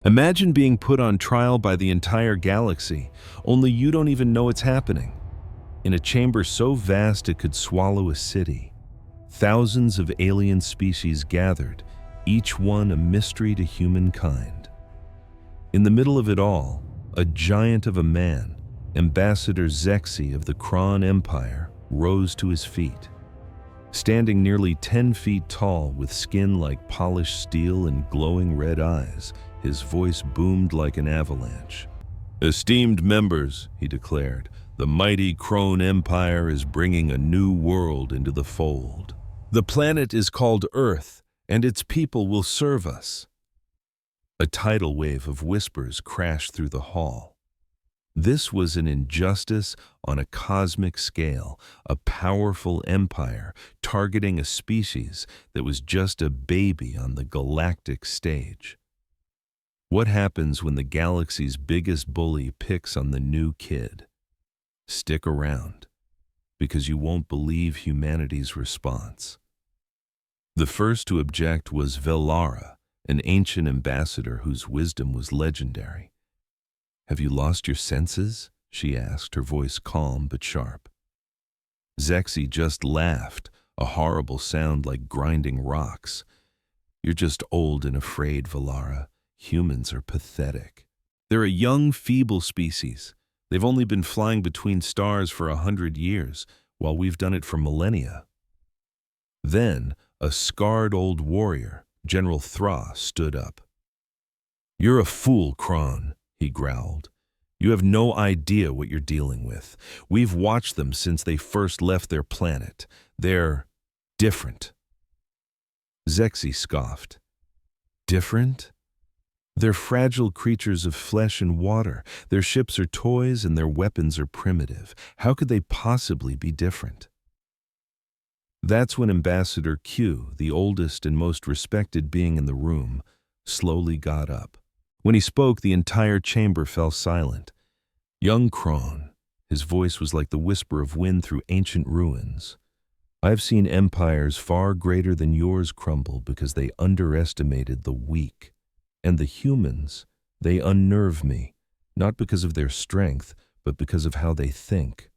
Imagine being put on trial by the entire galaxy, only you don't even know it's happening. In a chamber so vast it could swallow a city, thousands of alien species gathered, each one a mystery to humankind. In the middle of it all, a giant of a man, Ambassador Zexy of the Kron Empire, rose to his feet. Standing nearly 10 feet tall with skin like polished steel and glowing red eyes, his voice boomed like an avalanche. "Esteemed members," he declared, "the mighty Kron Empire is bringing a new world into the fold. The planet is called Earth, and its people will serve us." A tidal wave of whispers crashed through the hall. This was an injustice on a cosmic scale, a powerful empire targeting a species that was just a baby on the galactic stage. What happens when the galaxy's biggest bully picks on the new kid? Stick around, because you won't believe humanity's response. The first to object was Velara, an ancient ambassador whose wisdom was legendary. "Have you lost your senses?" she asked, her voice calm but sharp. Zexy just laughed, a horrible sound like grinding rocks. "You're just old and afraid, Velara. Humans are pathetic. They're a young, feeble species. They've only been flying between stars for 100 years, while we've done it for millennia." Then, a scarred old warrior, General Thra, stood up. "You're a fool, Kron," he growled. "You have no idea what you're dealing with. We've watched them since they first left their planet. They're different." Zexy scoffed. "Different? They're fragile creatures of flesh and water. Their ships are toys and their weapons are primitive. How could they possibly be different?" That's when Ambassador Q, the oldest and most respected being in the room, slowly got up. When he spoke, the entire chamber fell silent. "Young Kron," his voice was like the whisper of wind through ancient ruins. "I've seen empires far greater than yours crumble because they underestimated the weak. And the humans, they unnerve me, not because of their strength, but because of how they think."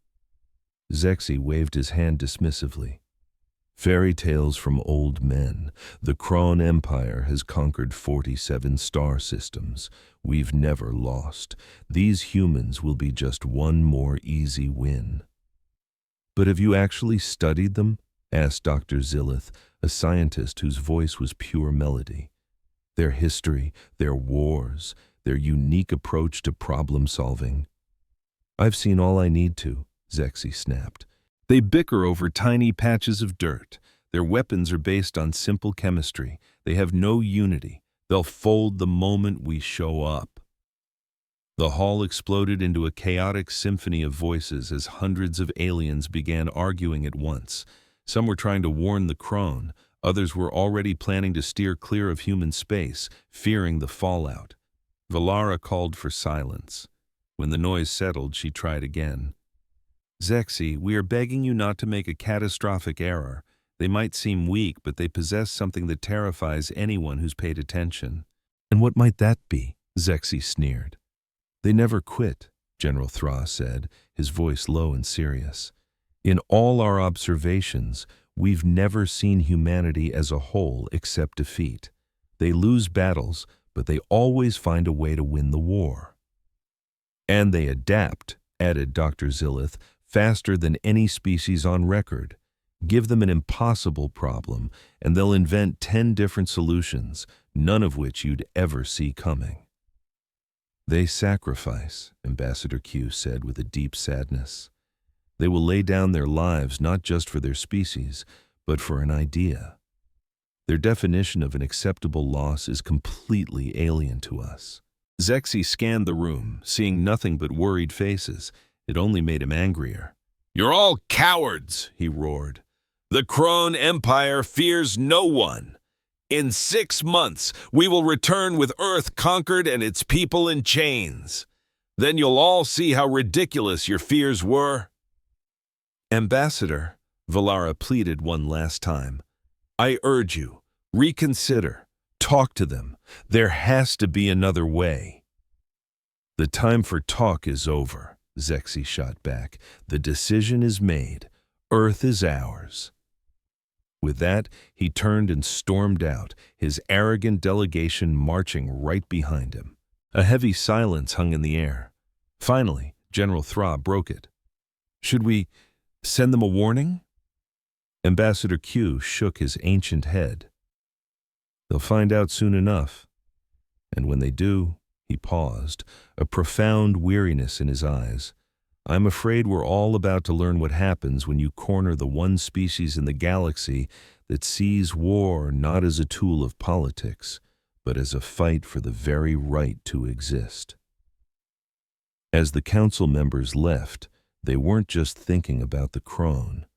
Zexy waved his hand dismissively. "Fairy tales from old men. The Kron Empire has conquered 47 star systems. We've never lost. These humans will be just one more easy win." "But have you actually studied them?" asked Dr. Zillith, a scientist whose voice was pure melody. "Their history, their wars, their unique approach to problem solving." "I've seen all I need to," Zexy snapped. "They bicker over tiny patches of dirt. Their weapons are based on simple chemistry. They have no unity. They'll fold the moment we show up." The hall exploded into a chaotic symphony of voices as hundreds of aliens began arguing at once. Some were trying to warn the Kron. Others were already planning to steer clear of human space, fearing the fallout. Velara called for silence. When the noise settled, she tried again. "Zexy, we are begging you not to make a catastrophic error. They might seem weak, but they possess something that terrifies anyone who's paid attention." "And what might that be?" Zexy sneered. "They never quit," General Thra said, his voice low and serious. "In all our observations, we've never seen humanity as a whole except defeat. They lose battles, but they always find a way to win the war." "And they adapt," added Dr. Zillith, "faster than any species on record. Give them an impossible problem, and they'll invent 10 different solutions, none of which you'd ever see coming." "They sacrifice," Ambassador Q said with a deep sadness. "They will lay down their lives not just for their species, but for an idea. Their definition of an acceptable loss is completely alien to us." Zexy scanned the room, seeing nothing but worried faces. It only made him angrier. "You're all cowards," he roared. "The Kron Empire fears no one. In 6 months, we will return with Earth conquered and its people in chains. Then you'll all see how ridiculous your fears were." "Ambassador," Velara pleaded one last time, "I urge you, reconsider. talk to them. There has to be another way." "The time for talk is over," Zexy shot back. "The decision is made. Earth is ours." With that, he turned and stormed out, his arrogant delegation marching right behind him. A heavy silence hung in the air. Finally, General Thra broke it. "Should we send them a warning?" Ambassador Q shook his ancient head. "They'll find out soon enough. And when they do," he paused, a profound weariness in his eyes, "I'm afraid we're all about to learn what happens when you corner the one species in the galaxy that sees war not as a tool of politics, but as a fight for the very right to exist." As the council members left, they weren't just thinking about the crone.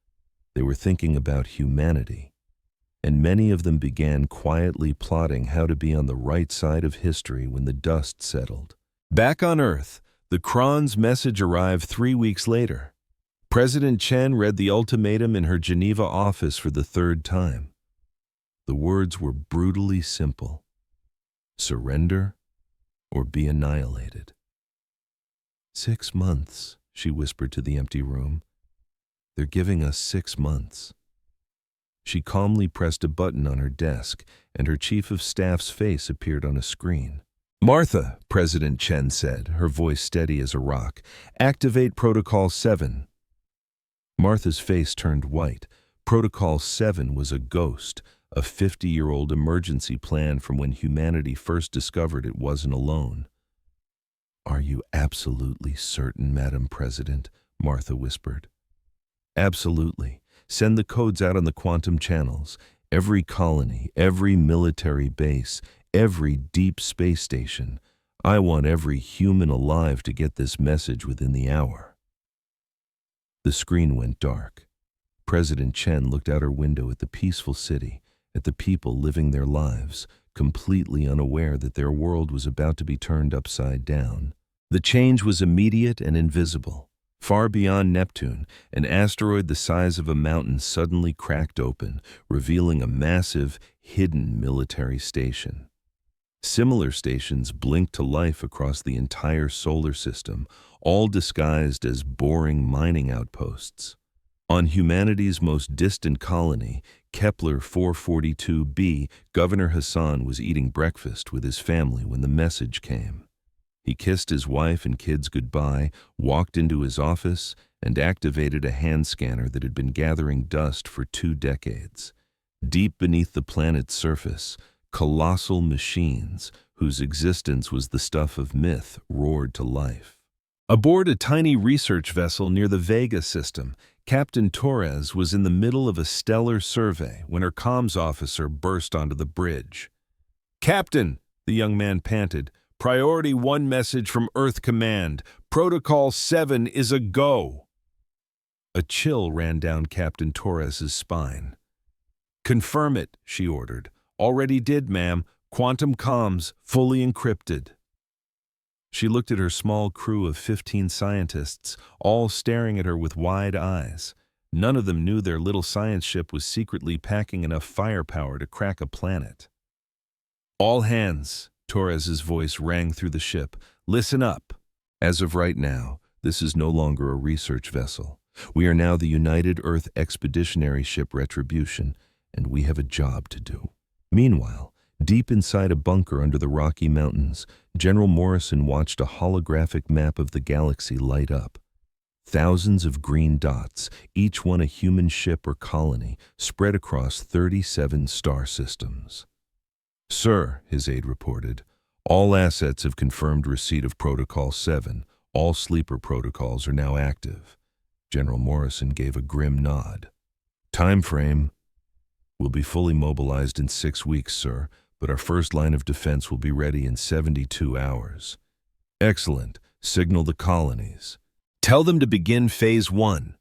They were thinking about humanity, and many of them began quietly plotting how to be on the right side of history when the dust settled. Back on Earth, the Crone's message arrived 3 weeks later. President Chen read the ultimatum in her Geneva office for the 3rd time. The words were brutally simple: surrender or be annihilated. 6 months, she whispered to the empty room. "They're giving us 6 months." She calmly pressed a button on her desk, and her chief of staff's face appeared on a screen. "Martha," President Chen said, her voice steady as a rock, "activate Protocol 7. Martha's face turned white. Protocol 7 was a ghost, a 50-year-old emergency plan from when humanity first discovered it wasn't alone. "Are you absolutely certain, Madam President?" Martha whispered. "Absolutely. Send the codes out on the quantum channels. Every colony, every military base, every deep space station. I want every human alive to get this message within the hour." The screen went dark. President Chen looked out her window at the peaceful city, at the people living their lives, completely unaware that their world was about to be turned upside down. The change was immediate and invisible. Far beyond Neptune, an asteroid the size of a mountain suddenly cracked open, revealing a massive, hidden military station. Similar stations blinked to life across the entire solar system, all disguised as boring mining outposts. On humanity's most distant colony, Kepler 442b, Governor Hassan was eating breakfast with his family when the message came. He kissed his wife and kids goodbye, walked into his office, and activated a hand scanner that had been gathering dust for 2 decades. Deep beneath the planet's surface, colossal machines, whose existence was the stuff of myth, roared to life. Aboard a tiny research vessel near the Vega system, Captain Torres was in the middle of a stellar survey when her comms officer burst onto the bridge. "Captain," the young man panted, "Priority 1 message from Earth Command. Protocol 7 is a go." A chill ran down Captain Torres's spine. "Confirm it," she ordered. "Already did, ma'am. Quantum comms, fully encrypted." She looked at her small crew of 15 scientists, all staring at her with wide eyes. None of them knew their little science ship was secretly packing enough firepower to crack a planet. "All hands," Torres's voice rang through the ship. "Listen up. As of right now, this is no longer a research vessel. We are now the United Earth Expeditionary Ship Retribution, and we have a job to do." Meanwhile, deep inside a bunker under the Rocky Mountains, General Morrison watched a holographic map of the galaxy light up. Thousands of green dots, each one a human ship or colony, spread across 37 star systems. "Sir," his aide reported, "all assets have confirmed receipt of Protocol 7. All sleeper protocols are now active." General Morrison gave a grim nod. "Time frame? We'll be fully mobilized in 6 weeks, sir, but our first line of defense will be ready in 72 hours. "Excellent. Signal the colonies. Tell them to begin Phase 1.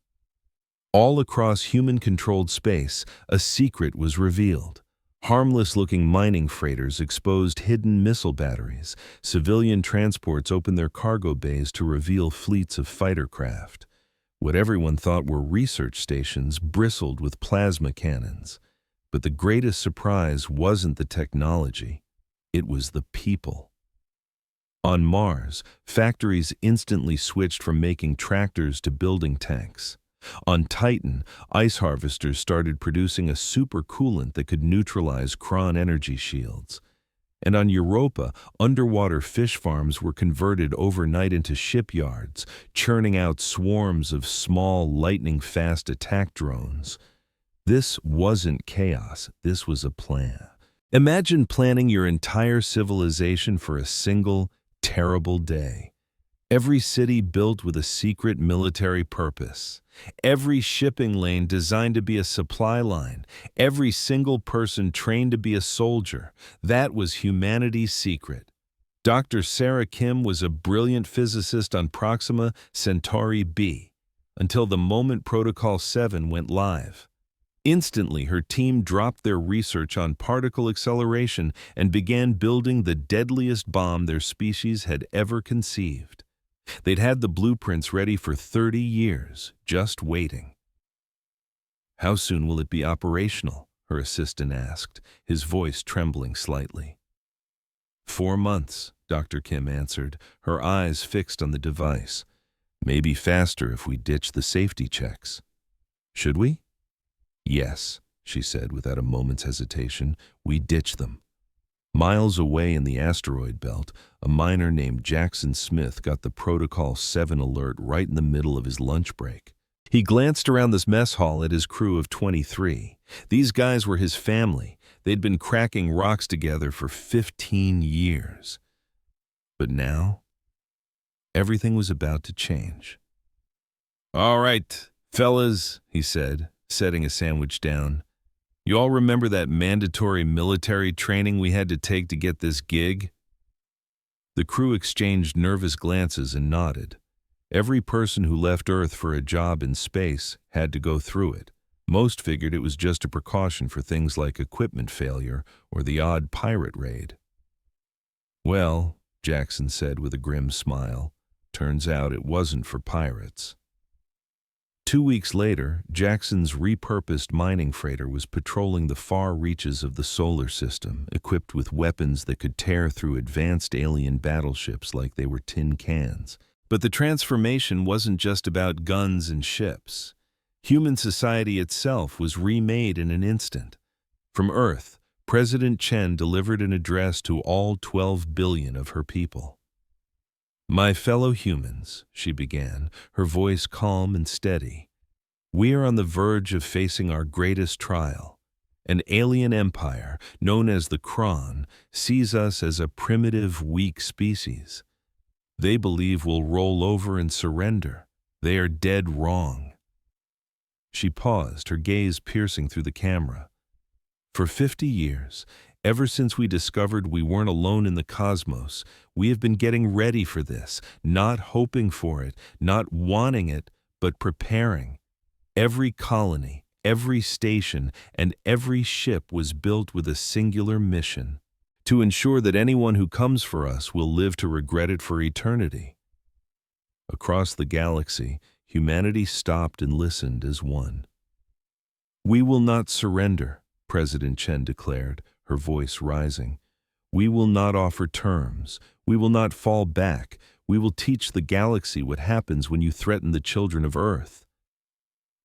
All across human-controlled space, a secret was revealed. Harmless-looking mining freighters exposed hidden missile batteries. Civilian transports opened their cargo bays to reveal fleets of fighter craft. What everyone thought were research stations bristled with plasma cannons. But the greatest surprise wasn't the technology. It was the people. On Mars, factories instantly switched from making tractors to building tanks. On Titan, ice harvesters started producing a supercoolant that could neutralize Kron energy shields. And on Europa, underwater fish farms were converted overnight into shipyards, churning out swarms of small, lightning-fast attack drones. This wasn't chaos, this was a plan. Imagine planning your entire civilization for a single, terrible day. Every city built with a secret military purpose. Every shipping lane designed to be a supply line. Every single person trained to be a soldier. That was humanity's secret. Dr. Sarah Kim was a brilliant physicist on Proxima Centauri b, until the moment Protocol 7 went live. Instantly, her team dropped their research on particle acceleration and began building the deadliest bomb their species had ever conceived. They'd had the blueprints ready for 30 years, just waiting. "How soon will it be operational?" her assistant asked, his voice trembling slightly. 4 months, Dr. Kim answered, her eyes fixed on the device. "Maybe faster if we ditch the safety checks." "Should we?" "Yes," she said without a moment's hesitation. "We ditch them." Miles away in the asteroid belt, a miner named Jackson Smith got the Protocol 7 alert right in the middle of his lunch break. He glanced around this mess hall at his crew of 23. These guys were his family. They'd been cracking rocks together for 15 years. But now, everything was about to change. "All right, fellas," he said, setting a sandwich down. "You all remember that mandatory military training we had to take to get this gig?" The crew exchanged nervous glances and nodded. Every person who left Earth for a job in space had to go through it. Most figured it was just a precaution for things like equipment failure or the odd pirate raid. "Well," Jackson said with a grim smile, "turns out it wasn't for pirates." 2 weeks later, Jackson's repurposed mining freighter was patrolling the far reaches of the solar system, equipped with weapons that could tear through advanced alien battleships like they were tin cans. But the transformation wasn't just about guns and ships. Human society itself was remade in an instant. From Earth, President Chen delivered an address to all 12 billion of her people. "My fellow humans," she began, her voice calm and steady, "we are on the verge of facing our greatest trial. An alien empire, known as the Kron, sees us as a primitive, weak species. They believe we'll roll over and surrender. They are dead wrong." She paused, her gaze piercing through the camera. "For 50 years, ever since we discovered we weren't alone in the cosmos, we have been getting ready for this, not hoping for it, not wanting it, but preparing. Every colony, every station, and every ship was built with a singular mission: to ensure that anyone who comes for us will live to regret it for eternity." Across the galaxy, humanity stopped and listened as one. "We will not surrender," President Chen declared, her voice rising. "We will not offer terms. We will not fall back. We will teach the galaxy what happens when you threaten the children of Earth."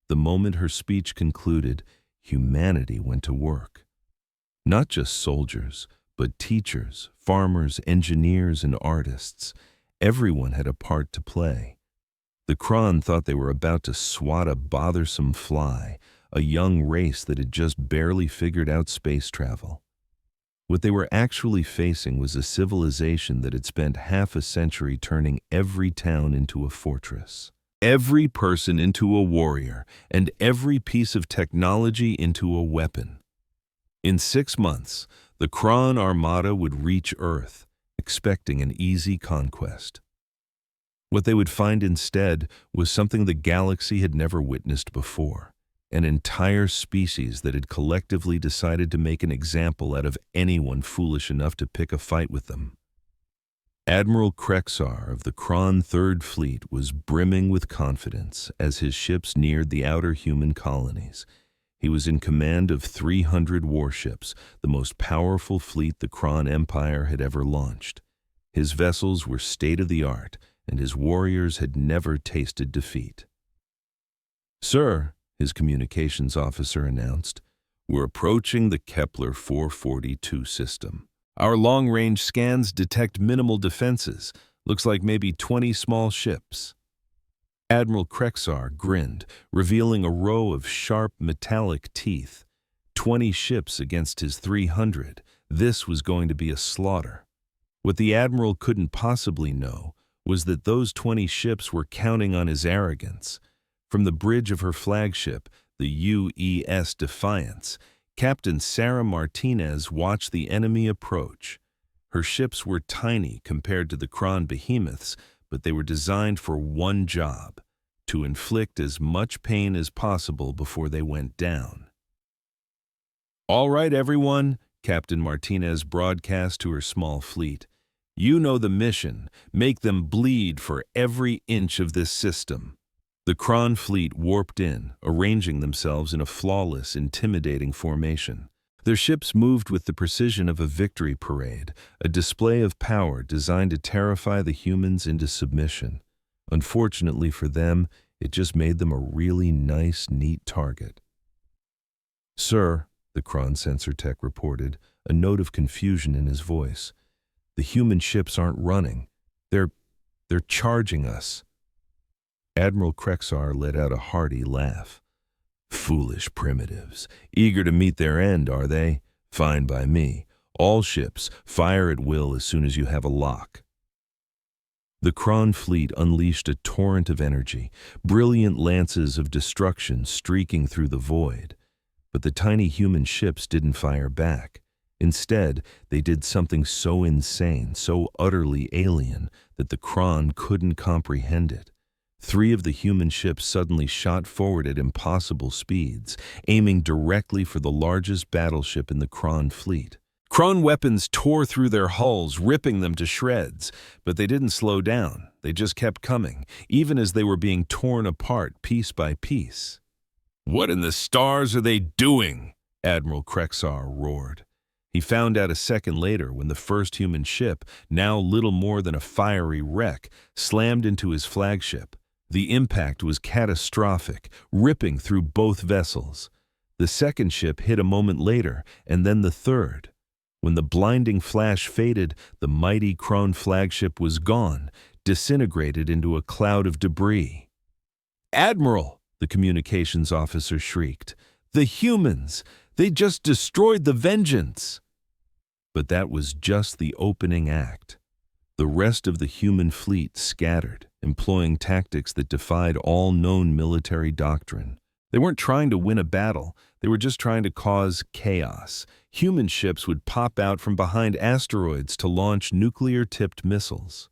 The moment her speech concluded, humanity went to work. Not just soldiers, but teachers, farmers, engineers, and artists. Everyone had a part to play. The Kron thought they were about to swat a bothersome fly, a young race that had just barely figured out space travel. What they were actually facing was a civilization that had spent half a century turning every town into a fortress, every person into a warrior, and every piece of technology into a weapon. In 6 months, the Kron Armada would reach Earth, expecting an easy conquest. What they would find instead was something the galaxy had never witnessed before: an entire species that had collectively decided to make an example out of anyone foolish enough to pick a fight with them. Admiral Krexar of the Kron Third Fleet was brimming with confidence as his ships neared the outer human colonies. He was in command of 300 warships, the most powerful fleet the Kron Empire had ever launched. His vessels were state-of-the-art, and his warriors had never tasted defeat. "Sir," his communications officer announced, "we're approaching the Kepler 442 system. Our long-range scans detect minimal defenses. Looks like maybe 20 small ships." Admiral Krexar grinned, revealing a row of sharp metallic teeth. 20 ships against his 300. This was going to be a slaughter. What the Admiral couldn't possibly know was that those 20 ships were counting on his arrogance. From the bridge of her flagship, the UES Defiance, Captain Sarah Martinez watched the enemy approach. Her ships were tiny compared to the Kron behemoths, but they were designed for one job: to inflict as much pain as possible before they went down. "All right, everyone," Captain Martinez broadcast to her small fleet. "You know the mission. Make them bleed for every inch of this system." The Kron fleet warped in, arranging themselves in a flawless, intimidating formation. Their ships moved with the precision of a victory parade, a display of power designed to terrify the humans into submission. Unfortunately for them, it just made them a really nice, neat target. "Sir," the Kron sensor tech reported, a note of confusion in his voice, "the human ships aren't running. They're charging us." Admiral Krexar let out a hearty laugh. "Foolish primitives. Eager to meet their end, are they? Fine by me. All ships, fire at will as soon as you have a lock." The Kron fleet unleashed a torrent of energy, brilliant lances of destruction streaking through the void. But the tiny human ships didn't fire back. Instead, they did something so insane, so utterly alien, that the Kron couldn't comprehend it. 3 of the human ships suddenly shot forward at impossible speeds, aiming directly for the largest battleship in the Kron fleet. Kron weapons tore through their hulls, ripping them to shreds, but they didn't slow down. They just kept coming, even as they were being torn apart piece by piece. "What in the stars are they doing?" Admiral Krexar roared. He found out a second later when the first human ship, now little more than a fiery wreck, slammed into his flagship. The impact was catastrophic, ripping through both vessels. The second ship hit a moment later, and then the third. When the blinding flash faded, the mighty Kron flagship was gone, disintegrated into a cloud of debris. "Admiral!" the communications officer shrieked. "The humans! They just destroyed the Vengeance!" But that was just the opening act. The rest of the human fleet scattered, employing tactics that defied all known military doctrine. They weren't trying to win a battle, they were just trying to cause chaos. Human ships would pop out from behind asteroids to launch nuclear-tipped missiles.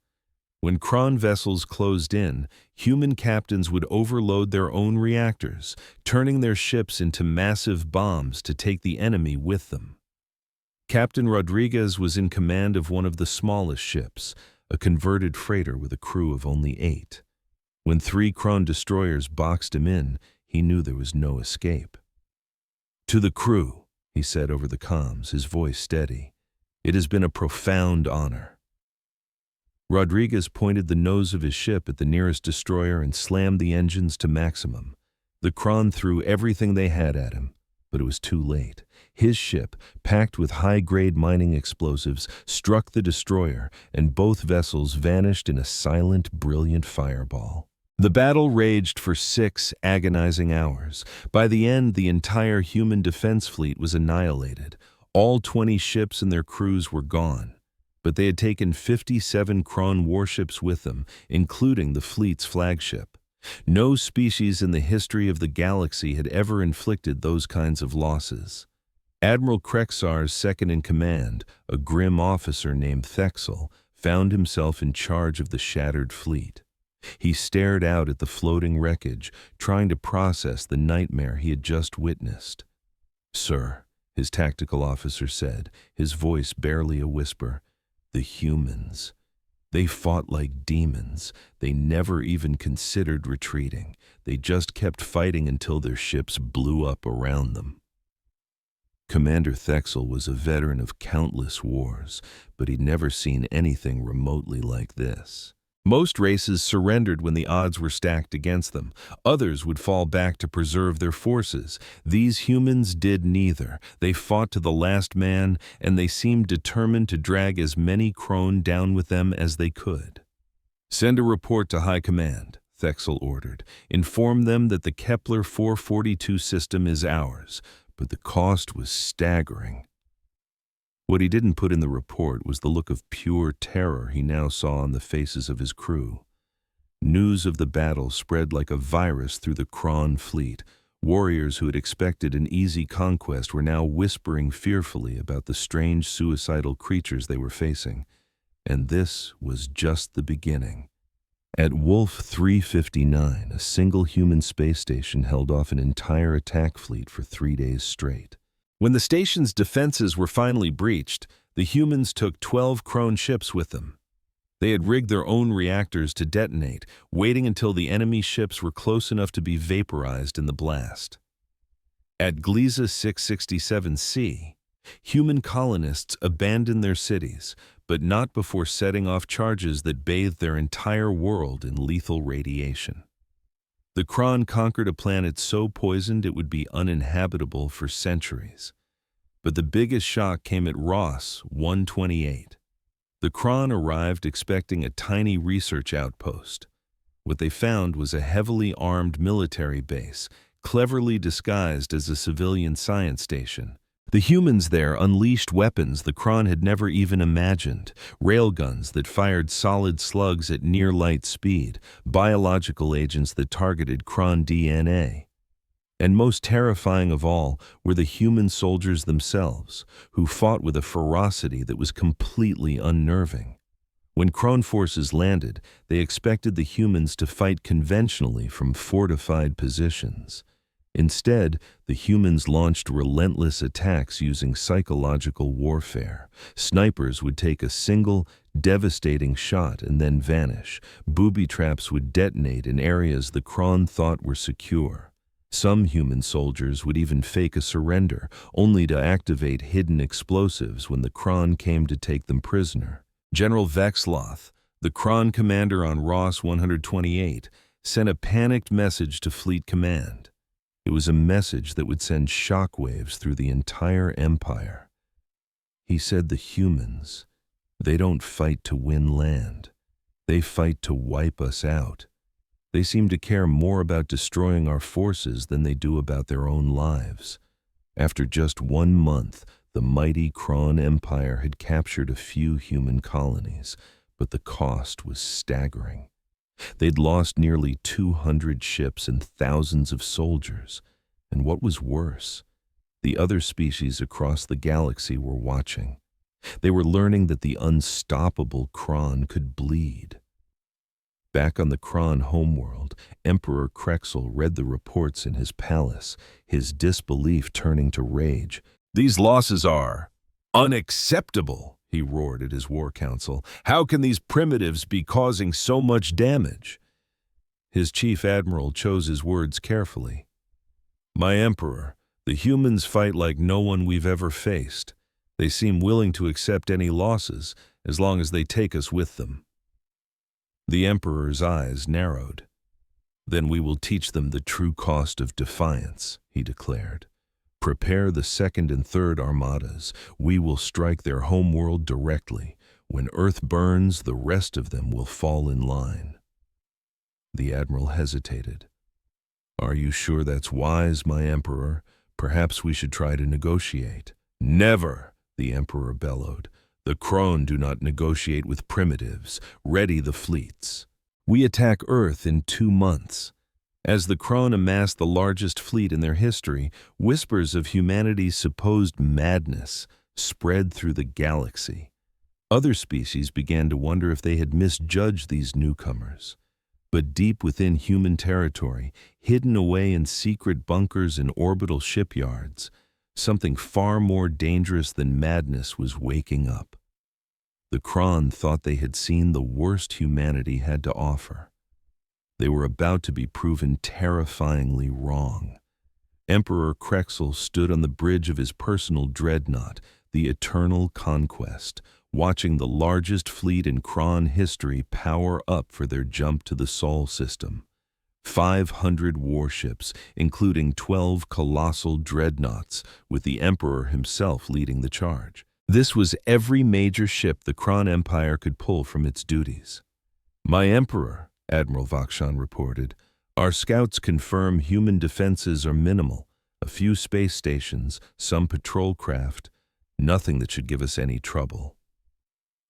When Kron vessels closed in, human captains would overload their own reactors, turning their ships into massive bombs to take the enemy with them. Captain Rodriguez was in command of one of the smallest ships, a converted freighter with a crew of only 8. When 3 Kron destroyers boxed him in, he knew there was no escape. "To the crew," he said over the comms, his voice steady, "it has been a profound honor." Rodriguez pointed the nose of his ship at the nearest destroyer and slammed the engines to maximum. The Kron threw everything they had at him, but it was too late. His ship, packed with high-grade mining explosives, struck the destroyer, and both vessels vanished in a silent, brilliant fireball. The battle raged for 6 agonizing hours. By the end, the entire human defense fleet was annihilated. All 20 ships and their crews were gone. But they had taken 57 Kron warships with them, including the fleet's flagship. No species in the history of the galaxy had ever inflicted those kinds of losses. Admiral Krexar's second-in-command, a grim officer named Thexel, found himself in charge of the shattered fleet. He stared out at the floating wreckage, trying to process the nightmare he had just witnessed. "Sir," his tactical officer said, his voice barely a whisper, "the humans. They fought like demons. They never even considered retreating. They just kept fighting until their ships blew up around them. Commander Thexel was a veteran of countless wars, but he'd never seen anything remotely like this. Most races surrendered when the odds were stacked against them. Others would fall back to preserve their forces. These humans did neither. They fought to the last man, and they seemed determined to drag as many Krone down with them as they could. "Send a report to High Command," Thexel ordered. "Inform them that the Kepler 442 system is ours," but the cost was staggering. What he didn't put in the report was the look of pure terror he now saw on the faces of his crew. News of the battle spread like a virus through the Kron fleet. Warriors who had expected an easy conquest were now whispering fearfully about the strange suicidal creatures they were facing. And this was just the beginning. At Wolf 359, a single human space station held off an entire attack fleet for 3 days straight. When the station's defenses were finally breached, the humans took 12 Krone ships with them. They had rigged their own reactors to detonate, waiting until the enemy ships were close enough to be vaporized in the blast. At Gliese 667c, human colonists abandoned their cities, but not before setting off charges that bathed their entire world in lethal radiation. The Kron conquered a planet so poisoned it would be uninhabitable for centuries. But the biggest shock came at Ross 128. The Kron arrived expecting a tiny research outpost. What they found was a heavily armed military base, cleverly disguised as a civilian science station. The humans there unleashed weapons the Kron had never even imagined, railguns that fired solid slugs at near-light speed, biological agents that targeted Kron DNA. And most terrifying of all were the human soldiers themselves, who fought with a ferocity that was completely unnerving. When Kron forces landed, they expected the humans to fight conventionally from fortified positions. Instead, the humans launched relentless attacks using psychological warfare. Snipers would take a single, devastating shot and then vanish. Booby traps would detonate in areas the Kron thought were secure. Some human soldiers would even fake a surrender, only to activate hidden explosives when the Kron came to take them prisoner. General Vexloth, the Kron commander on Ross 128, sent a panicked message to Fleet Command. It was a message that would send shockwaves through the entire empire. He said the humans, they don't fight to win land. They fight to wipe us out. They seem to care more about destroying our forces than they do about their own lives. After just 1 month, the mighty Kron Empire had captured a few human colonies, but the cost was staggering. They'd lost nearly 200 ships and thousands of soldiers. And what was worse, the other species across the galaxy were watching. They were learning that the unstoppable Kron could bleed. Back on the Kron homeworld, Emperor Krexel read the reports in his palace, his disbelief turning to rage. "These losses are unacceptable," he roared at his war council. "How can these primitives be causing so much damage?" His chief admiral chose his words carefully. "My emperor, the humans fight like no one we've ever faced. They seem willing to accept any losses as long as they take us with them." The emperor's eyes narrowed. "Then we will teach them the true cost of defiance," he declared. "Prepare the second and third armadas. We will strike their homeworld directly. When Earth burns, the rest of them will fall in line." The admiral hesitated. "Are you sure that's wise, my emperor? Perhaps we should try to negotiate." "Never!" the emperor bellowed. "The Kron do not negotiate with primitives. Ready the fleets. We attack Earth in 2 months." As the Kron amassed the largest fleet in their history, whispers of humanity's supposed madness spread through the galaxy. Other species began to wonder if they had misjudged these newcomers. But deep within human territory, hidden away in secret bunkers and orbital shipyards, something far more dangerous than madness was waking up. The Kron thought they had seen the worst humanity had to offer. They were about to be proven terrifyingly wrong. Emperor Krexel stood on the bridge of his personal dreadnought, the Eternal Conquest, watching the largest fleet in Kron history power up for their jump to the Sol system. 500 warships, including 12 colossal dreadnoughts, with the Emperor himself leading the charge. This was every major ship the Kron Empire could pull from its duties. "My Emperor," Admiral Vakshan reported, "our scouts confirm human defenses are minimal, a few space stations, some patrol craft, nothing that should give us any trouble."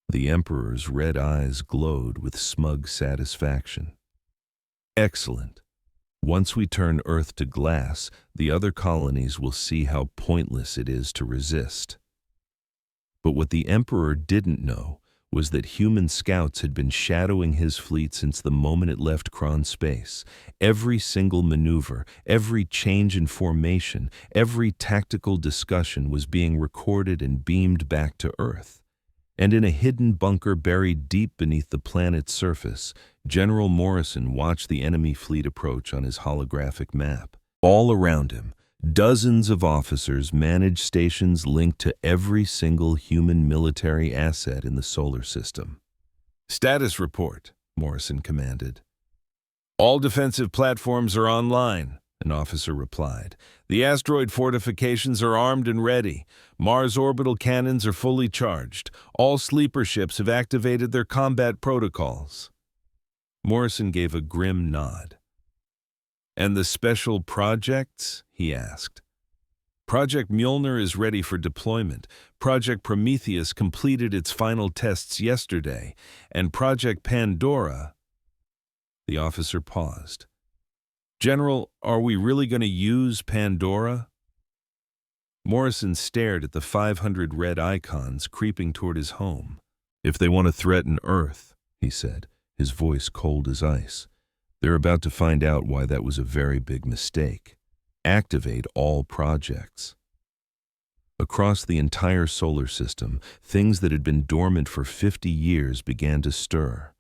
The Emperor's red eyes glowed with smug satisfaction. "Excellent. Once we turn Earth to glass, the other colonies will see how pointless it is to resist." But what the Emperor didn't know was that human scouts had been shadowing his fleet since the moment it left Kron space. Every single maneuver, every change in formation, every tactical discussion was being recorded and beamed back to Earth. And in a hidden bunker buried deep beneath the planet's surface, General Morrison watched the enemy fleet approach on his holographic map. All around him, dozens of officers managed stations linked to every single human military asset in the solar system. "Status report," Morrison commanded. "All defensive platforms are online," an officer replied. "The asteroid fortifications are armed and ready. Mars orbital cannons are fully charged. All sleeper ships have activated their combat protocols." Morrison gave a grim nod. "And the special projects?" he asked. "Project Mjolnir is ready for deployment. Project Prometheus completed its final tests yesterday. And Project Pandora—" The officer paused. "General, are we really going to use Pandora?" Morrison stared at the 500 red icons creeping toward his home. "If they want to threaten Earth," he said, his voice cold as ice, "they're about to find out why that was a very big mistake. Activate all projects." Across the entire solar system, things that had been dormant for 50 years began to stir.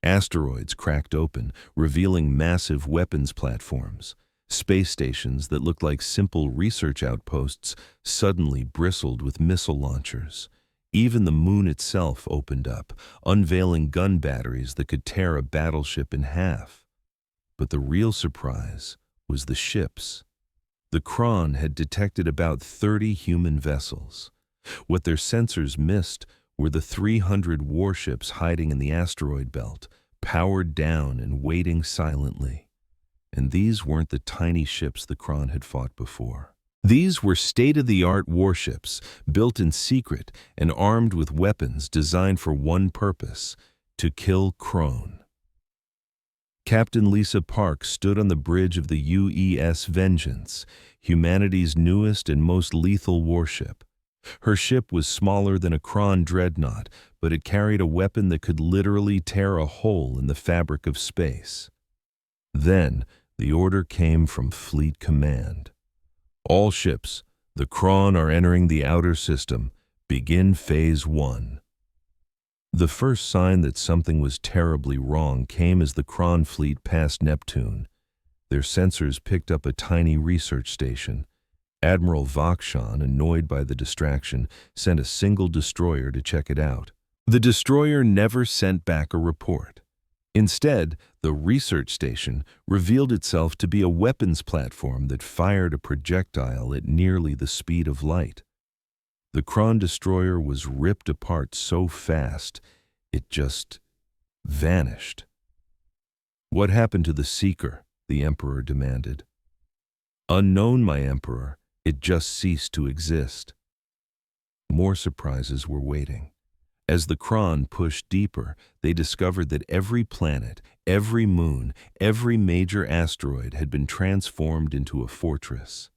Asteroids cracked open, revealing massive weapons platforms. Space stations that looked like simple research outposts suddenly bristled with missile launchers. Even the moon itself opened up, unveiling gun batteries that could tear a battleship in half. But the real surprise was the ships. The Kron had detected about 30 human vessels. What their sensors missed were the 300 warships hiding in the asteroid belt, powered down and waiting silently. And these weren't the tiny ships the Kron had fought before. These were state-of-the-art warships, built in secret and armed with weapons designed for one purpose: to kill Kron. Captain Lisa Park stood on the bridge of the UES Vengeance, humanity's newest and most lethal warship. Her ship was smaller than a Kron dreadnought, but it carried a weapon that could literally tear a hole in the fabric of space. Then, the order came from Fleet Command. "All ships, the Kron are entering the outer system. Begin Phase 1. The first sign that something was terribly wrong came as the Kron fleet passed Neptune. Their sensors picked up a tiny research station. Admiral Vakshan, annoyed by the distraction, sent a single destroyer to check it out. The destroyer never sent back a report. Instead, the research station revealed itself to be a weapons platform that fired a projectile at nearly the speed of light. The Kron destroyer was ripped apart so fast, it just vanished. "What happened to the Seeker?" the Emperor demanded. "Unknown, my Emperor. It just ceased to exist." More surprises were waiting. As the Kron pushed deeper, they discovered that every planet, every moon, every major asteroid had been transformed into a fortress.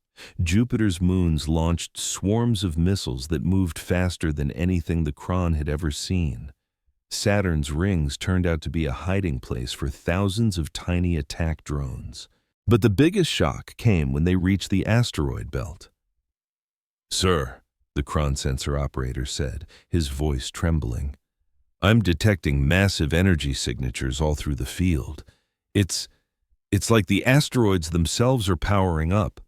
Jupiter's moons launched swarms of missiles that moved faster than anything the Kron had ever seen. Saturn's rings turned out to be a hiding place for thousands of tiny attack drones. But the biggest shock came when they reached the asteroid belt. "Sir," the Kron sensor operator said, his voice trembling, I'm detecting massive energy signatures all through the field. It's like the asteroids themselves are powering up.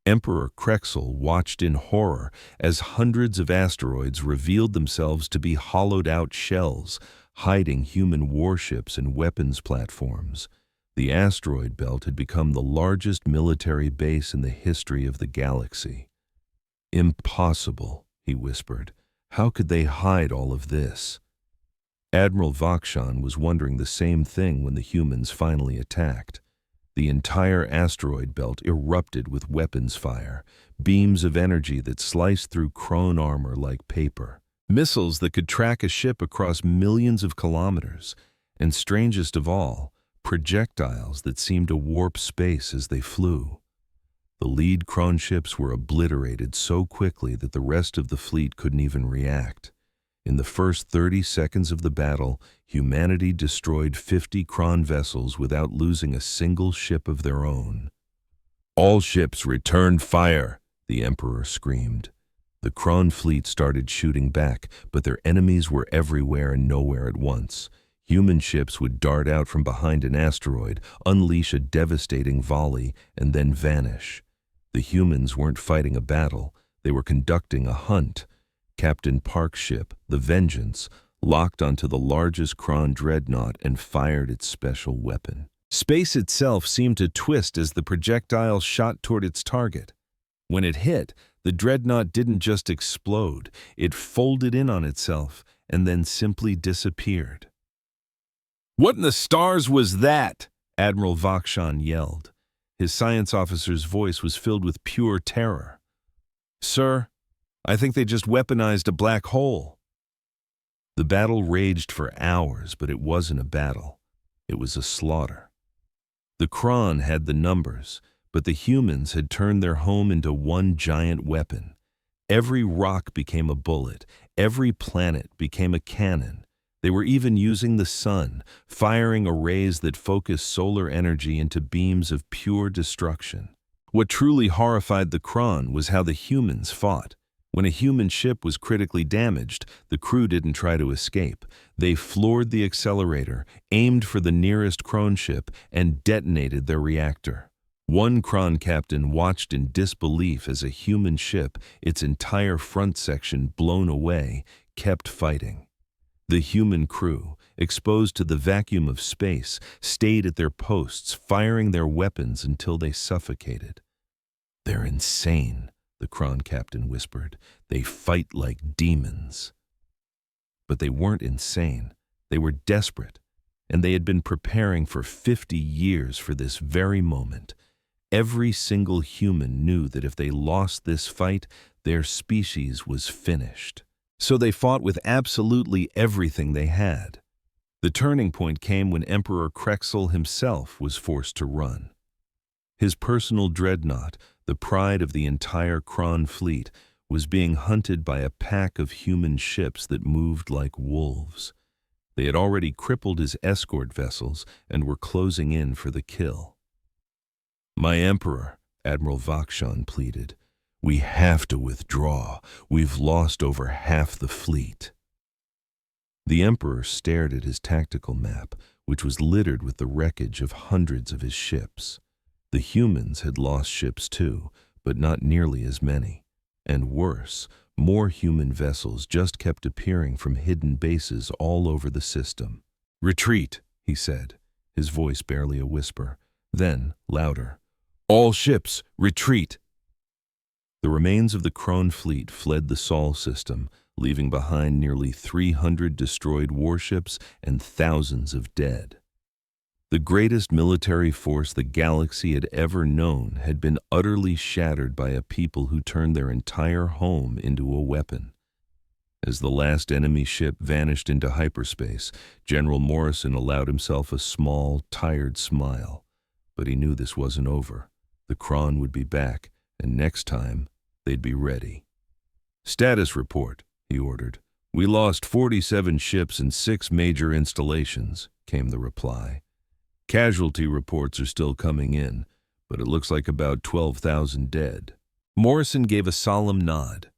Emperor Krexel watched in horror as hundreds of asteroids revealed themselves to be hollowed-out shells, hiding human warships and weapons platforms. The asteroid belt had become the largest military base in the history of the galaxy. "Impossible," he whispered. "How could they hide all of this?" Admiral Vakshan was wondering the same thing when the humans finally attacked. The entire asteroid belt erupted with weapons fire, beams of energy that sliced through Krone armor like paper, missiles that could track a ship across millions of kilometers, and strangest of all, projectiles that seemed to warp space as they flew. The lead Krone ships were obliterated so quickly that the rest of the fleet couldn't even react. In the first 30 seconds of the battle, humanity destroyed 50 Krone vessels without losing a single ship of their own. "All ships return fire," the Emperor screamed. The Krone fleet started shooting back, but their enemies were everywhere and nowhere at once. Human ships would dart out from behind an asteroid, unleash a devastating volley, and then vanish. The humans weren't fighting a battle, they were conducting a hunt. Captain Park's ship, the Vengeance, locked onto the largest Krone dreadnought and fired its special weapon. Space itself seemed to twist as the projectile shot toward its target. When it hit, the dreadnought didn't just explode, it folded in on itself and then simply disappeared. "What in the stars was that?" Admiral Vakshan yelled. His science officer's voice was filled with pure terror. "Sir, I think they just weaponized a black hole." The battle raged for hours, but it wasn't a battle. It was a slaughter. The Krone had the numbers, but the humans had turned their home into one giant weapon. Every rock became a bullet. Every planet became a cannon. They were even using the sun, firing arrays that focused solar energy into beams of pure destruction. What truly horrified the Krone was how the humans fought. When a human ship was critically damaged, the crew didn't try to escape. They floored the accelerator, aimed for the nearest Krone ship, and detonated their reactor. One Krone captain watched in disbelief as a human ship, its entire front section blown away, kept fighting. The human crew, exposed to the vacuum of space, stayed at their posts, firing their weapons until they suffocated. "They're insane," the Krone captain whispered. "They fight like demons." But they weren't insane. They were desperate, and they had been preparing for 50 years for this very moment. Every single human knew that if they lost this fight, their species was finished. So they fought with absolutely everything they had. The turning point came when Emperor Krexel himself was forced to run. His personal dreadnought, the pride of the entire Krone fleet, was being hunted by a pack of human ships that moved like wolves. They had already crippled his escort vessels and were closing in for the kill. "My Emperor," Admiral Vakshan pleaded, "we have to withdraw. We've lost over half the fleet." The Emperor stared at his tactical map, which was littered with the wreckage of hundreds of his ships. The humans had lost ships too, but not nearly as many. And worse, more human vessels just kept appearing from hidden bases all over the system. "Retreat," he said, his voice barely a whisper. Then, louder, "All ships, retreat!" The remains of the Krone fleet fled the Sol system, leaving behind nearly 300 destroyed warships and thousands of dead. The greatest military force the galaxy had ever known had been utterly shattered by a people who turned their entire home into a weapon. As the last enemy ship vanished into hyperspace, General Morrison allowed himself a small, tired smile. But he knew this wasn't over. The Krone would be back, and next time, they'd be ready. "Status report," he ordered. "We lost 47 ships and 6 major installations," came the reply. "Casualty reports are still coming in, but it looks like about 12,000 dead." Morrison gave a solemn nod.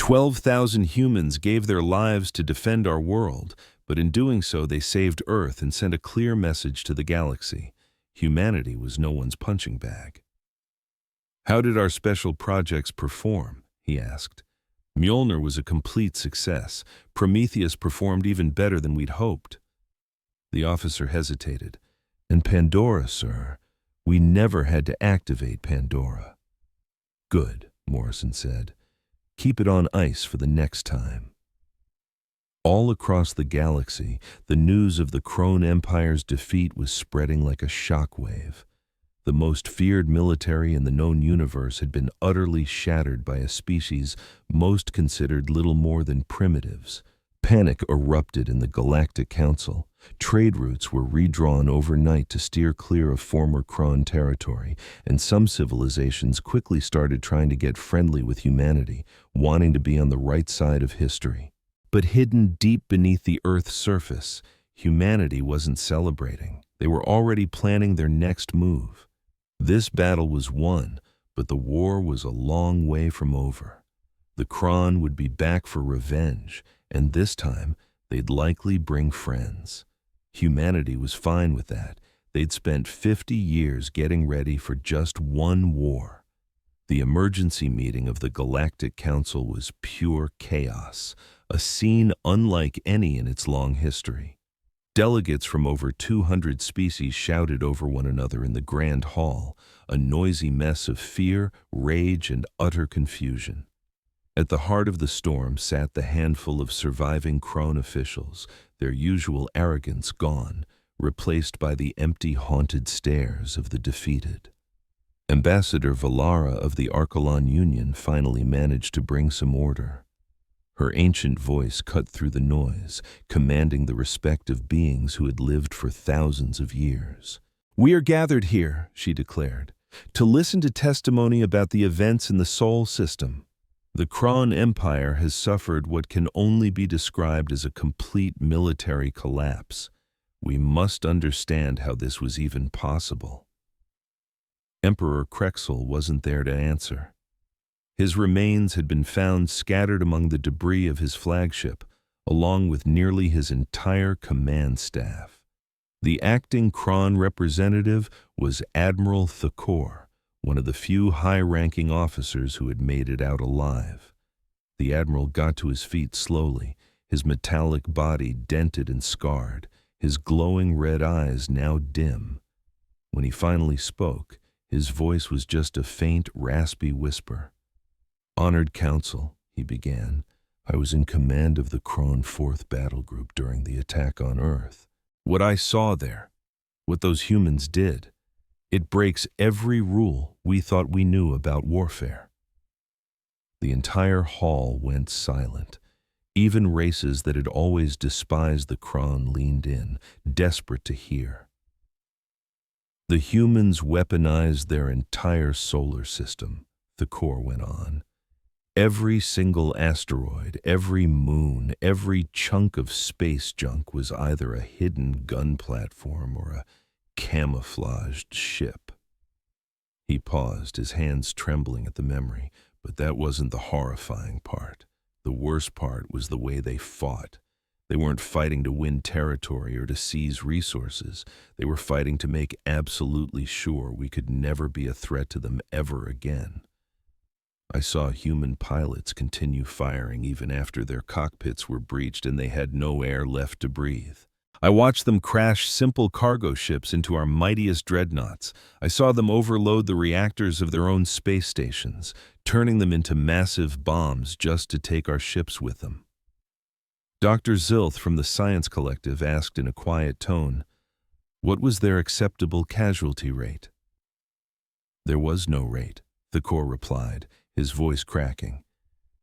12,000 humans gave their lives to defend our world, but in doing so they saved Earth and sent a clear message to the galaxy. Humanity was no one's punching bag. How did our special projects perform? He asked. Mjolnir was a complete success. Prometheus performed even better than we'd hoped. The officer hesitated. And Pandora, sir, we never had to activate Pandora. Good, Morrison said. Keep it on ice for the next time. All across the galaxy, the news of the Krone Empire's defeat was spreading like a shockwave. The most feared military in the known universe had been utterly shattered by a species most considered little more than primitives. Panic erupted in the Galactic Council. Trade routes were redrawn overnight to steer clear of former Krone territory, and some civilizations quickly started trying to get friendly with humanity, wanting to be on the right side of history. But hidden deep beneath the Earth's surface, humanity wasn't celebrating. They were already planning their next move. This battle was won, but the war was a long way from over. The Krone would be back for revenge, and this time they'd likely bring friends. Humanity was fine with that. They'd spent 50 years getting ready for just one war. The emergency meeting of the Galactic Council was pure chaos, a scene unlike any in its long history. Delegates from over 200 species shouted over one another in the Grand Hall, a noisy mess of fear, rage, and utter confusion. At the heart of the storm sat the handful of surviving Krone officials, their usual arrogance gone, replaced by the empty, haunted stares of the defeated. Ambassador Valara of the Archelon Union finally managed to bring some order. Her ancient voice cut through the noise, commanding the respect of beings who had lived for thousands of years. "We are gathered here," she declared, "to listen to testimony about the events in the Sol system. The Krone Empire has suffered what can only be described as a complete military collapse. We must understand how this was even possible." Emperor Krexel wasn't there to answer. His remains had been found scattered among the debris of his flagship, along with nearly his entire command staff. The acting Krone representative was Admiral Thakor, one of the few high-ranking officers who had made it out alive. The admiral got to his feet slowly, his metallic body dented and scarred, his glowing red eyes now dim. When he finally spoke, his voice was just a faint, raspy whisper. "Honored Council," he began, "I was in command of the Krone 4th Battle Group during the attack on Earth. What I saw there, what those humans did, it breaks every rule we thought we knew about warfare." The entire hall went silent. Even races that had always despised the Krone leaned in, desperate to hear. "The humans weaponized their entire solar system," Thakor went on. "Every single asteroid, every moon, every chunk of space junk was either a hidden gun platform or a camouflaged ship." He paused, his hands trembling at the memory, but that wasn't the horrifying part. The worst part was the way they fought. They weren't fighting to win territory or to seize resources. They were fighting to make absolutely sure we could never be a threat to them ever again. I saw human pilots continue firing even after their cockpits were breached and they had no air left to breathe. I watched them crash simple cargo ships into our mightiest dreadnoughts. I saw them overload the reactors of their own space stations, turning them into massive bombs just to take our ships with them. Dr. Zilth from the Science Collective asked in a quiet tone, "What was their acceptable casualty rate?" "There was no rate," Thakor replied, his voice cracking.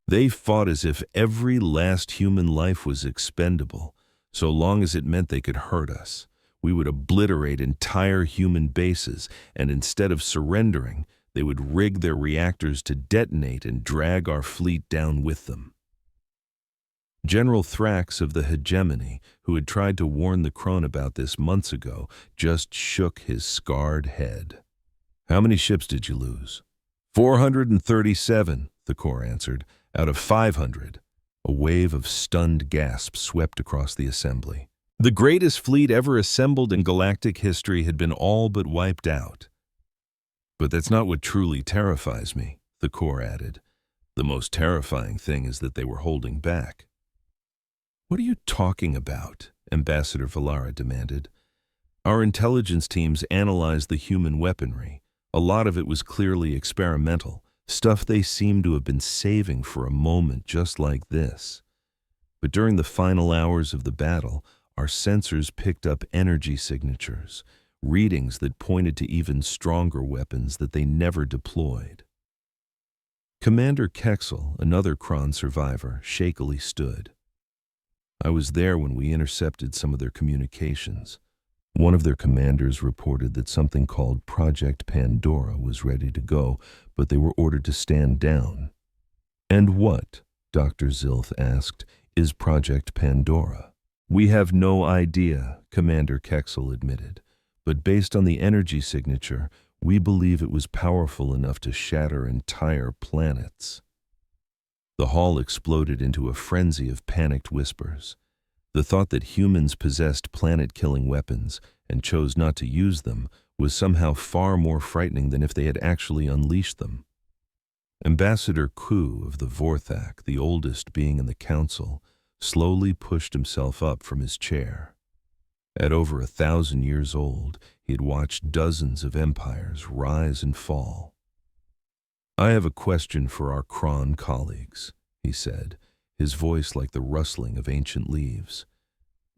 "They fought as if every last human life was expendable. So long as it meant they could hurt us, we would obliterate entire human bases, and instead of surrendering, they would rig their reactors to detonate and drag our fleet down with them." General Thrax of the Hegemony, who had tried to warn the Krone about this months ago, just shook his scarred head. "How many ships did you lose?" 437, Thakor answered. Out of 500, a wave of stunned gasps swept across the assembly. The greatest fleet ever assembled in galactic history had been all but wiped out. But that's not what truly terrifies me, the Corps added. The most terrifying thing is that they were holding back. What are you talking about? Ambassador Valara demanded. Our intelligence teams analyzed the human weaponry. A lot of it was clearly experimental, stuff they seemed to have been saving for a moment just like this. But during the final hours of the battle, our sensors picked up energy signatures, readings that pointed to even stronger weapons that they never deployed. Commander Kexel, another Kron survivor, shakily stood. I was there when we intercepted some of their communications. One of their commanders reported that something called Project Pandora was ready to go, but they were ordered to stand down. And what, Dr. Zilth asked, is Project Pandora? We have no idea, Commander Kexel admitted, but based on the energy signature, we believe it was powerful enough to shatter entire planets. The hall exploded into a frenzy of panicked whispers. The thought that humans possessed planet-killing weapons and chose not to use them was somehow far more frightening than if they had actually unleashed them. Ambassador Ku of the Vorthak, the oldest being in the council, slowly pushed himself up from his chair. At over 1,000 years old, he had watched dozens of empires rise and fall. I have a question for our Kron colleagues, he said, his voice like the rustling of ancient leaves.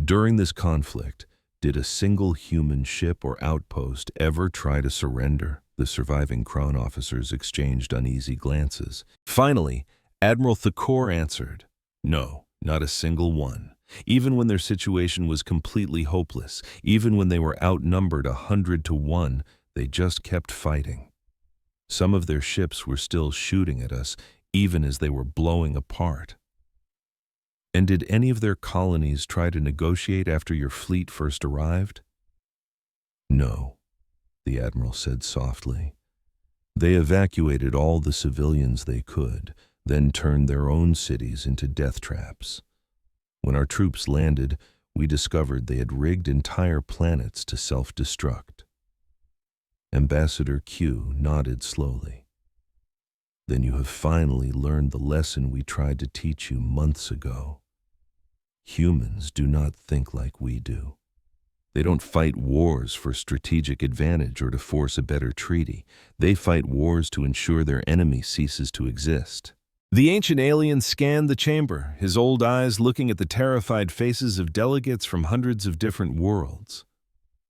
During this conflict, did a single human ship or outpost ever try to surrender? The surviving Kron officers exchanged uneasy glances. Finally, Admiral Thakor answered, no, not a single one. Even when their situation was completely hopeless, even when they were outnumbered 100 to 1, they just kept fighting. Some of their ships were still shooting at us, even as they were blowing apart. And did any of their colonies try to negotiate after your fleet first arrived? No, the admiral said softly. They evacuated all the civilians they could, then turned their own cities into death traps. When our troops landed, we discovered they had rigged entire planets to self-destruct. Ambassador Q nodded slowly. Then you have finally learned the lesson we tried to teach you months ago. Humans do not think like we do. They don't fight wars for strategic advantage or to force a better treaty. They fight wars to ensure their enemy ceases to exist. The ancient alien scanned the chamber, his old eyes looking at the terrified faces of delegates from hundreds of different worlds.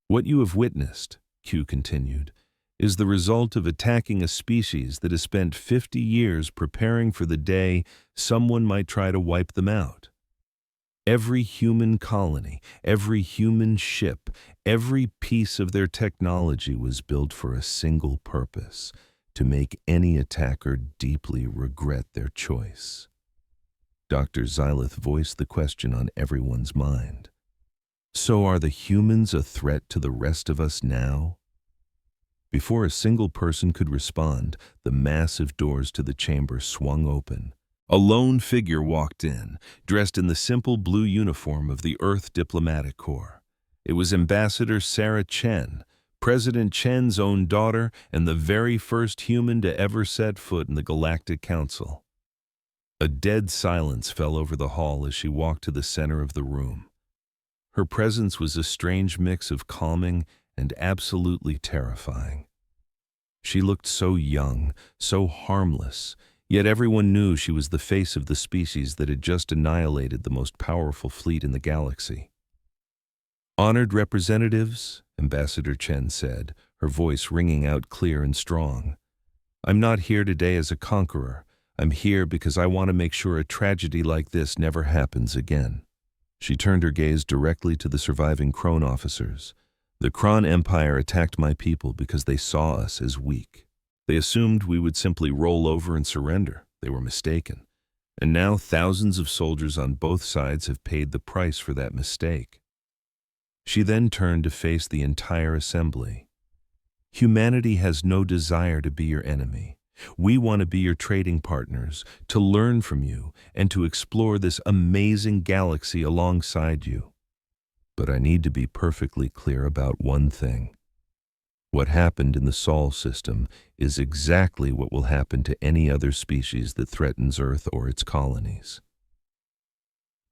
What you have witnessed, Q continued, is the result of attacking a species that has spent 50 years preparing for the day someone might try to wipe them out. Every human colony, every human ship, every piece of their technology was built for a single purpose: to make any attacker deeply regret their choice. Dr. Xylith voiced the question on everyone's mind. So are the humans a threat to the rest of us now? Before a single person could respond, the massive doors to the chamber swung open. A lone figure walked in, dressed in the simple blue uniform of the Earth Diplomatic Corps. It was Ambassador Sarah Chen, President Chen's own daughter and the very first human to ever set foot in the Galactic Council. A dead silence fell over the hall as she walked to the center of the room. Her presence was a strange mix of calming and absolutely terrifying. She looked so young, so harmless, yet everyone knew she was the face of the species that had just annihilated the most powerful fleet in the galaxy. Honored representatives, Ambassador Chen said, her voice ringing out clear and strong. I'm not here today as a conqueror. I'm here because I want to make sure a tragedy like this never happens again. She turned her gaze directly to the surviving Kron officers. The Kron Empire attacked my people because they saw us as weak. They assumed we would simply roll over and surrender. They were mistaken. And now thousands of soldiers on both sides have paid the price for that mistake. She then turned to face the entire assembly. Humanity has no desire to be your enemy. We want to be your trading partners, to learn from you, and to explore this amazing galaxy alongside you. But I need to be perfectly clear about one thing. What happened in the Sol system is exactly what will happen to any other species that threatens Earth or its colonies.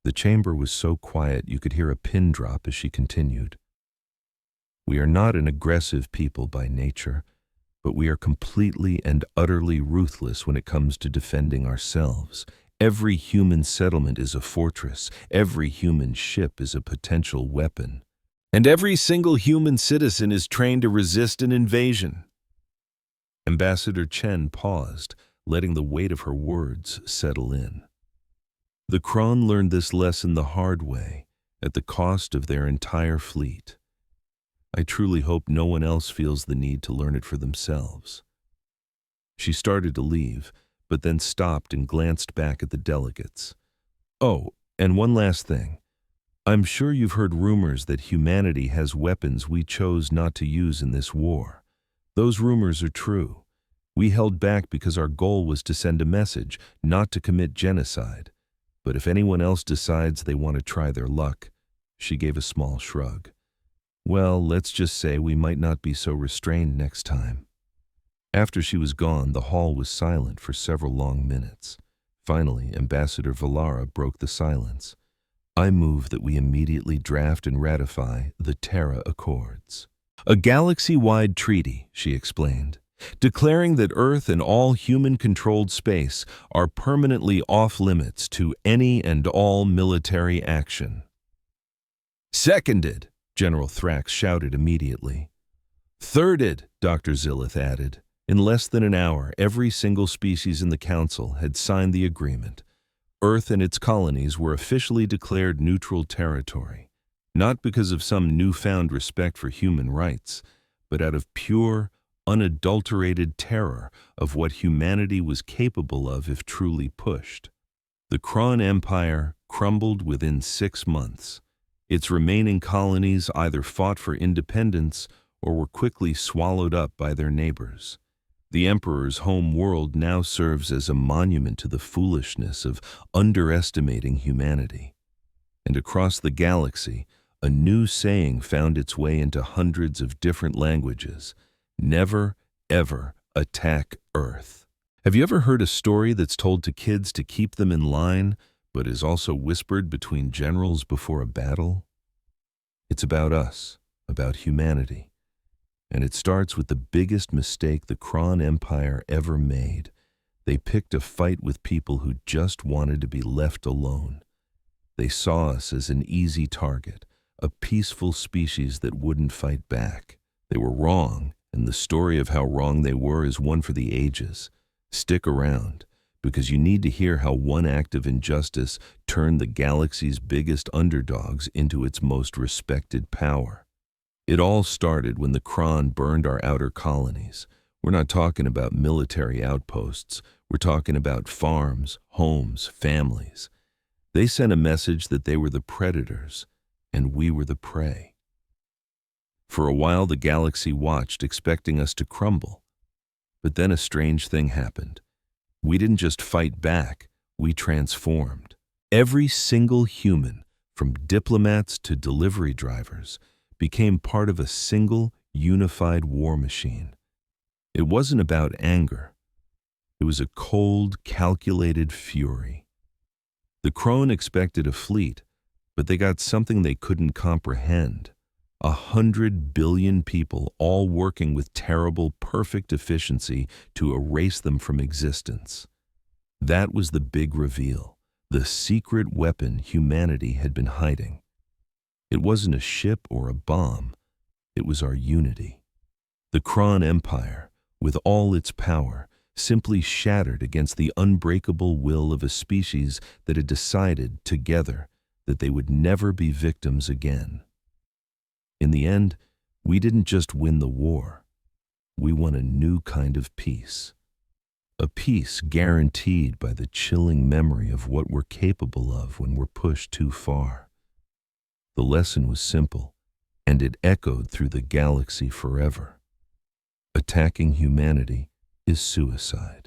The chamber was so quiet you could hear a pin drop as she continued. We are not an aggressive people by nature, but we are completely and utterly ruthless when it comes to defending ourselves. Every human settlement is a fortress, every human ship is a potential weapon, and every single human citizen is trained to resist an invasion. Ambassador Chen paused, letting the weight of her words settle in. The Kron learned this lesson the hard way, at the cost of their entire fleet. I truly hope no one else feels the need to learn it for themselves. She started to leave, but then stopped and glanced back at the delegates. Oh, and one last thing. I'm sure you've heard rumors that humanity has weapons we chose not to use in this war. Those rumors are true. We held back because our goal was to send a message, not to commit genocide. But if anyone else decides they want to try their luck, she gave a small shrug. Well, let's just say we might not be so restrained next time. After she was gone, the hall was silent for several long minutes. Finally, Ambassador Valara broke the silence. I move that we immediately draft and ratify the Terra Accords. A galaxy-wide treaty, she explained, declaring that Earth and all human-controlled space are permanently off-limits to any and all military action. Seconded, General Thrax shouted immediately. Thirded, Dr. Zillith added. In less than an hour, every single species in the Council had signed the agreement. Earth and its colonies were officially declared neutral territory, not because of some newfound respect for human rights, but out of pure, unadulterated terror of what humanity was capable of if truly pushed. The Kron Empire crumbled within 6 months. Its remaining colonies either fought for independence or were quickly swallowed up by their neighbors. The Emperor's home world now serves as a monument to the foolishness of underestimating humanity. And across the galaxy, a new saying found its way into hundreds of different languages. Never, ever attack Earth. Have you ever heard a story that's told to kids to keep them in line, but is also whispered between generals before a battle? It's about us, about humanity. And it starts with the biggest mistake the Kron Empire ever made. They picked a fight with people who just wanted to be left alone. They saw us as an easy target, a peaceful species that wouldn't fight back. They were wrong, and the story of how wrong they were is one for the ages. Stick around, because you need to hear how one act of injustice turned the galaxy's biggest underdogs into its most respected power. It all started when the Kron burned our outer colonies. We're not talking about military outposts. We're talking about farms, homes, families. They sent a message that they were the predators, and we were the prey. For a while, the galaxy watched, expecting us to crumble. But then a strange thing happened. We didn't just fight back, we transformed. Every single human, from diplomats to delivery drivers, became part of a single, unified war machine. It wasn't about anger. It was a cold, calculated fury. The Kron expected a fleet, but they got something they couldn't comprehend. 100 billion people all working with terrible, perfect efficiency to erase them from existence. That was the big reveal, the secret weapon humanity had been hiding. It wasn't a ship or a bomb. It was our unity. The Kron Empire, with all its power, simply shattered against the unbreakable will of a species that had decided together that they would never be victims again. In the end, we didn't just win the war. We won a new kind of peace. A peace guaranteed by the chilling memory of what we're capable of when we're pushed too far. The lesson was simple, and it echoed through the galaxy forever. Attacking humanity is suicide.